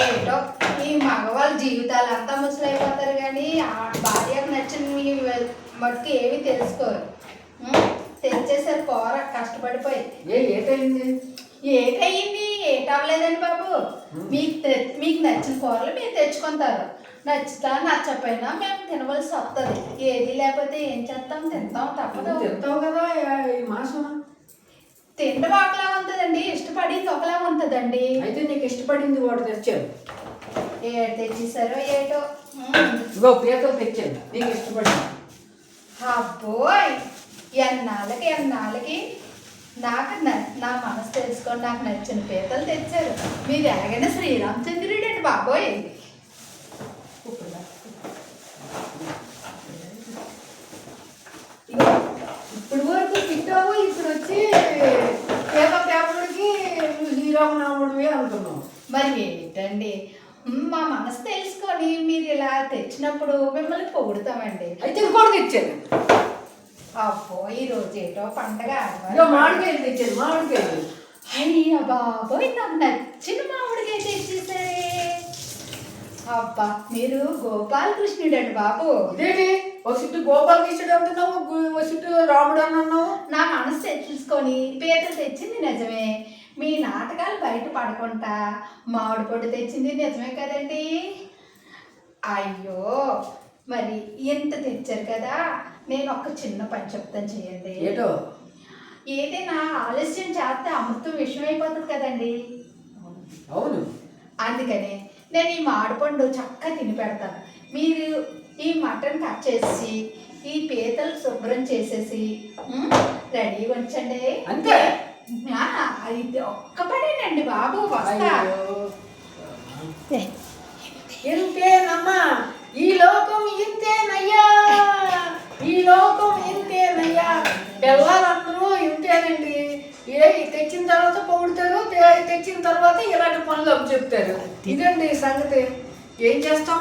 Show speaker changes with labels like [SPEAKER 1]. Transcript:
[SPEAKER 1] ఏటో ఈ మగవాళ్ళ జీవితాలు అంతా ముసలైపోతారు కానీ ఆ భార్యకు నచ్చిన మటుకు ఏమి తెలుసుకోరు. తెచ్చేసారు కూర కష్టపడిపోయి.
[SPEAKER 2] ఏటైంది?
[SPEAKER 1] ఏటయింది? ఏటవ్వలేదండి బాబు. మీకు నచ్చిన కూరలు మీరు తెచ్చుకుంటారు. నచ్చుతా నచ్చపోయినా మేము తినవలసి వస్తుంది. ఏది లేకపోతే ఏం చేస్తాం? తింటాం, తప్పదు.
[SPEAKER 2] తింటావు కదా ఈ మాసం.
[SPEAKER 1] తిండి ఒకలా ఉంటుందండి, ఇష్టపడింది ఒకలా ఉంటుందండి.
[SPEAKER 2] అయితే నీకు ఇష్టపడింది వాడు తెచ్చాను.
[SPEAKER 1] ఏడు తెచ్చేసారో ఏటో.
[SPEAKER 2] ఇగో పీతలు తెచ్చాను నీకు ఇష్టపడింది.
[SPEAKER 1] అబ్బోయ్, ఎన్నాళ్ళకి నాకు నా మనసు తెలుసుకొని నాకు నచ్చిన పీతలు తెచ్చారు. మీరు ఎలాగైనా శ్రీరామచంద్రుడు అండి బాబోయ్.
[SPEAKER 2] ఇప్పుడు వరకు తిట్టావు, ఇప్పుడు వచ్చి పేపర్కి నువ్వు శ్రీరామనాముడివి అంటున్నావు.
[SPEAKER 1] మరి ఏంటండి, మా మనసు తెలుసుకొని మీరు ఇలా తెచ్చినప్పుడు మిమ్మల్ని పొగుడుతామండి.
[SPEAKER 2] అయితే కూడా తెచ్చాను.
[SPEAKER 1] అబ్బో, ఈరోజు ఏటో పండగ.
[SPEAKER 2] మామిడికాయలు తెచ్చాను. మామిడికాయలు
[SPEAKER 1] అయ్యా బాబోయ్, నాకు నచ్చిన మామిడికాయ తెచ్చేసారే. అబ్బా, మీరు గోపాలకృష్ణుడు అండి బాబు.
[SPEAKER 2] ఇదేంటి ఒక చుట్టూ గోపాలకృష్ణుడు అంటున్నావు, ఒక చుట్టూ రాముడు అని అన్నావు.
[SPEAKER 1] నా మనసు తెలుసుకొని పీతలు తెచ్చింది నిజమే. మీ నాటకాలు బయట పడకుండా మామిడి పొడి తెచ్చింది నిజమే కదండి. అయ్యో, మరి ఎంత తెచ్చారు కదా. నేను ఒక చిన్న పని చెప్తాను, చేయండి.
[SPEAKER 2] ఏటో?
[SPEAKER 1] ఏదైనా ఆలస్యం చేస్తే అమృతం విషయం అయిపోతుంది కదండి.
[SPEAKER 2] అవును.
[SPEAKER 1] అందుకని నేను ఈ మామిడిపండు చక్కగా తిని పెడతాను. మీరు ఈ మటన్ కట్ చేసి ఈ పీతలు శుభ్రం చేసేసి రెడీగా ఉంచండి.
[SPEAKER 2] అంతే.
[SPEAKER 1] ఇది ఒక్క పడేనండి బాబు, వస్తా.
[SPEAKER 2] ఇంతేనమ్మా, ఈ లోకం ఇంతేనయ్యా, ఈ లోకం ఇంతేనయ్యా. పిల్లలందరూ ఇంతేనండి. తెచ్చిన తర్వాత పొగుడుతారు, తెచ్చిన తర్వాత ఇలాంటి పనులు చెప్తారు. ఇదండి సంగతి. ఏం చేస్తాం?